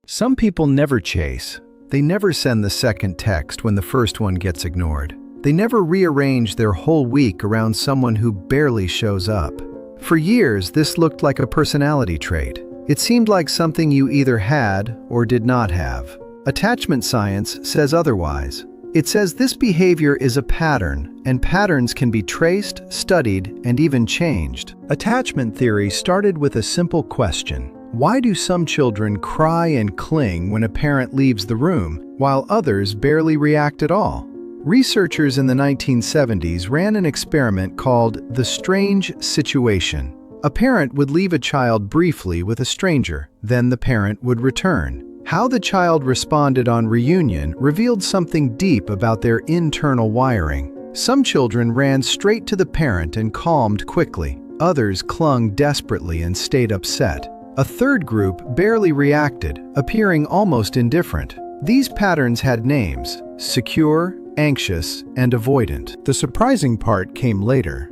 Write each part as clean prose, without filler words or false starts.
Some people never chase. They never send the second text when the first one gets ignored. They never rearrange their whole week around someone who barely shows up. For years, this looked like a personality trait. It seemed like something you either had or did not have. Attachment science says otherwise. It says this behavior is a pattern, and patterns can be traced, studied, and even changed. Attachment theory started with a simple question. Why do some children cry and cling when a parent leaves the room, while others barely react at all? Researchers in the 1970s ran an experiment called the Strange Situation. A parent would leave a child briefly with a stranger, then the parent would return. How the child responded on reunion revealed something deep about their internal wiring. Some children ran straight to the parent and calmed quickly. Others clung desperately and stayed upset. A third group barely reacted, appearing almost indifferent. These patterns had names: secure, anxious, and avoidant. The surprising part came later.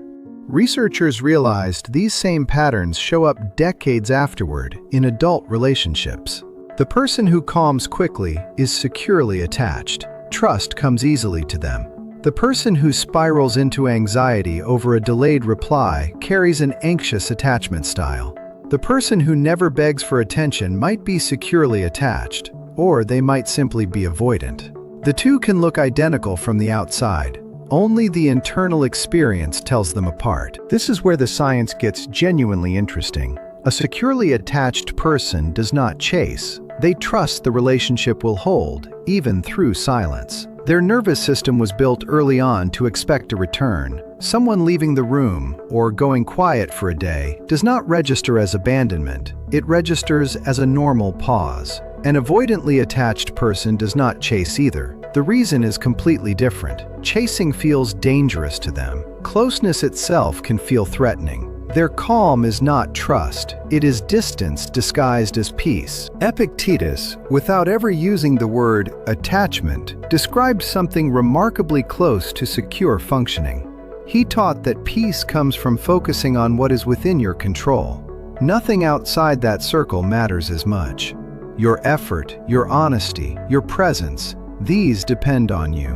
Researchers realized these same patterns show up decades afterward in adult relationships. The person who calms quickly is securely attached. Trust comes easily to them. The person who spirals into anxiety over a delayed reply carries an anxious attachment style. The person who never begs for attention might be securely attached, or they might simply be avoidant. The two can look identical from the outside. Only the internal experience tells them apart. This is where the science gets genuinely interesting. A securely attached person does not chase. They trust the relationship will hold, even through silence. Their nervous system was built early on to expect a return. Someone leaving the room or going quiet for a day does not register as abandonment. It registers as a normal pause. An avoidantly attached person does not chase either. The reason is completely different. Chasing feels dangerous to them. Closeness itself can feel threatening. Their calm is not trust. It is distance disguised as peace. Epictetus, without ever using the word attachment, described something remarkably close to secure functioning. He taught that peace comes from focusing on what is within your control. Nothing outside that circle matters as much. Your effort, your honesty, your presence, these depend on you.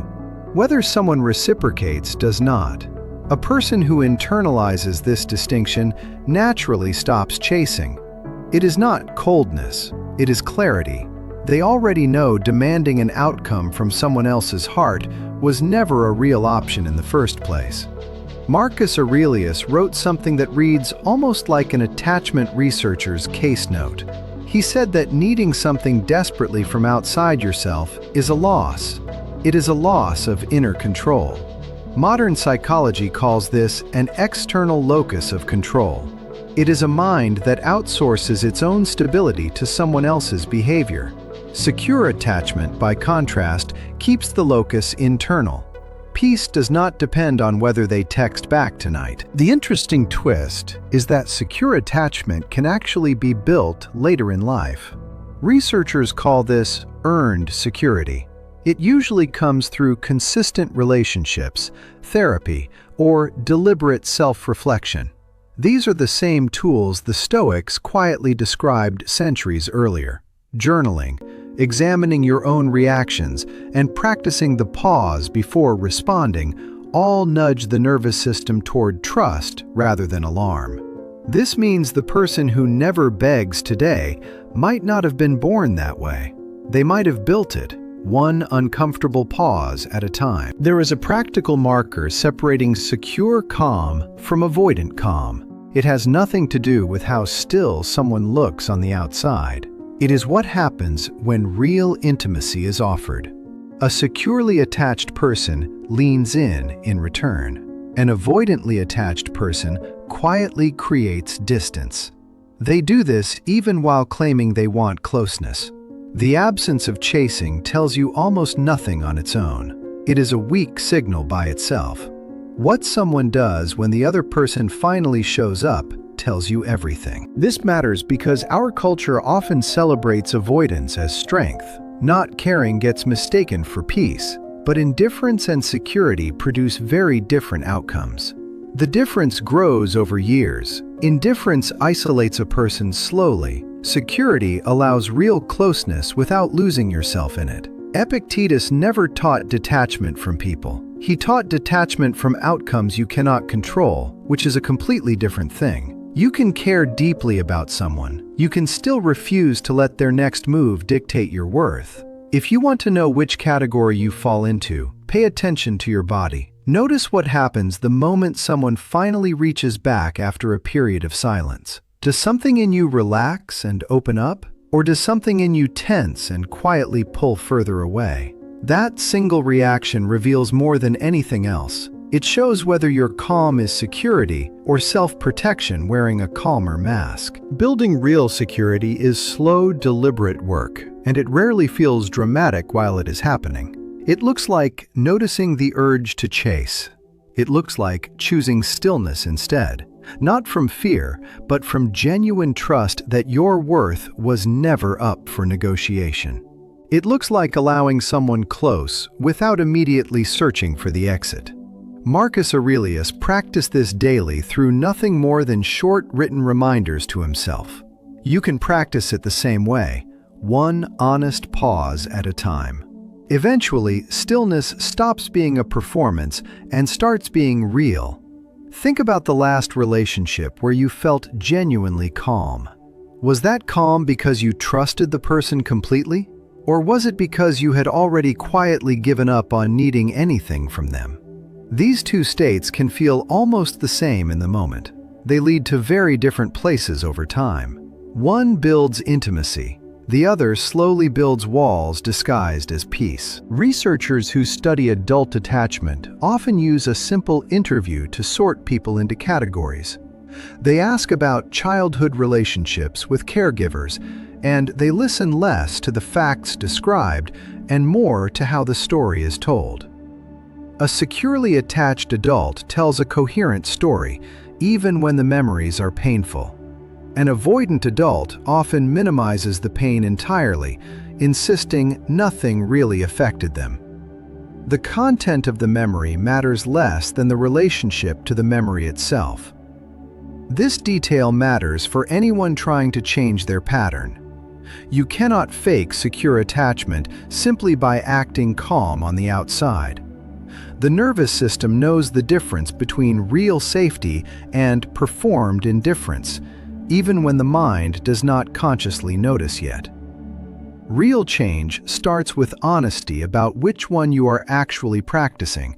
Whether someone reciprocates does not. A person who internalizes this distinction naturally stops chasing. It is not coldness, it is clarity. They already know demanding an outcome from someone else's heart was never a real option in the first place. Marcus Aurelius wrote something that reads almost like an attachment researcher's case note. He said that needing something desperately from outside yourself is a loss. It is a loss of inner control. Modern psychology calls this an external locus of control. It is a mind that outsources its own stability to someone else's behavior. Secure attachment, by contrast, keeps the locus internal. Peace does not depend on whether they text back tonight. The interesting twist is that secure attachment can actually be built later in life. Researchers call this earned security. It usually comes through consistent relationships, therapy, or deliberate self-reflection. These are the same tools the Stoics quietly described centuries earlier. Journaling, examining your own reactions, and practicing the pause before responding all nudge the nervous system toward trust rather than alarm. This means the person who never begs today might not have been born that way. They might have built it, one uncomfortable pause at a time. There is a practical marker separating secure calm from avoidant calm. It has nothing to do with how still someone looks on the outside. It is what happens when real intimacy is offered. A securely attached person leans in return. An avoidantly attached person quietly creates distance. They do this even while claiming they want closeness. The absence of chasing tells you almost nothing on its own. It is a weak signal by itself. What someone does when the other person finally shows up tells you everything. This matters because our culture often celebrates avoidance as strength. Not caring gets mistaken for peace, but indifference and security produce very different outcomes. The difference grows over years. Indifference isolates a person slowly. Security allows real closeness without losing yourself in it. Epictetus never taught detachment from people. He taught detachment from outcomes you cannot control, which is a completely different thing. You can care deeply about someone. You can still refuse to let their next move dictate your worth. If you want to know which category you fall into, pay attention to your body. Notice what happens the moment someone finally reaches back after a period of silence. Does something in you relax and open up? Or does something in you tense and quietly pull further away? That single reaction reveals more than anything else. It shows whether your calm is security or self-protection wearing a calmer mask. Building real security is slow, deliberate work, and it rarely feels dramatic while it is happening. It looks like noticing the urge to chase. It looks like choosing stillness instead. Not from fear, but from genuine trust that your worth was never up for negotiation. It looks like allowing someone close without immediately searching for the exit. Marcus Aurelius practiced this daily through nothing more than short written reminders to himself. You can practice it the same way, one honest pause at a time. Eventually, stillness stops being a performance and starts being real. Think about the last relationship where you felt genuinely calm. Was that calm because you trusted the person completely? Or was it because you had already quietly given up on needing anything from them? These two states can feel almost the same in the moment. They lead to very different places over time. One builds intimacy. The other slowly builds walls disguised as peace. Researchers who study adult attachment often use a simple interview to sort people into categories. They ask about childhood relationships with caregivers, and they listen less to the facts described and more to how the story is told. A securely attached adult tells a coherent story, even when the memories are painful. An avoidant adult often minimizes the pain entirely, insisting nothing really affected them. The content of the memory matters less than the relationship to the memory itself. This detail matters for anyone trying to change their pattern. You cannot fake secure attachment simply by acting calm on the outside. The nervous system knows the difference between real safety and performed indifference, even when the mind does not consciously notice yet. Real change starts with honesty about which one you are actually practicing,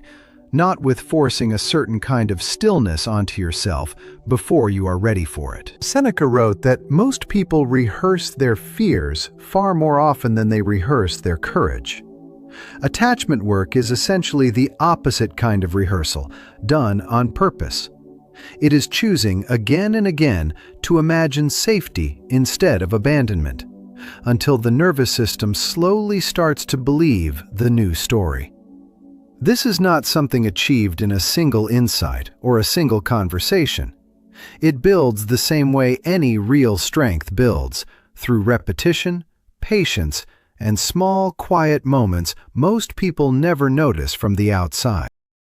not with forcing a certain kind of stillness onto yourself before you are ready for it. Seneca wrote that most people rehearse their fears far more often than they rehearse their courage. Attachment work is essentially the opposite kind of rehearsal, done on purpose. It is choosing again and again to imagine safety instead of abandonment, until the nervous system slowly starts to believe the new story. This is not something achieved in a single insight or a single conversation. It builds the same way any real strength builds, through repetition, patience, and small, quiet moments most people never notice from the outside.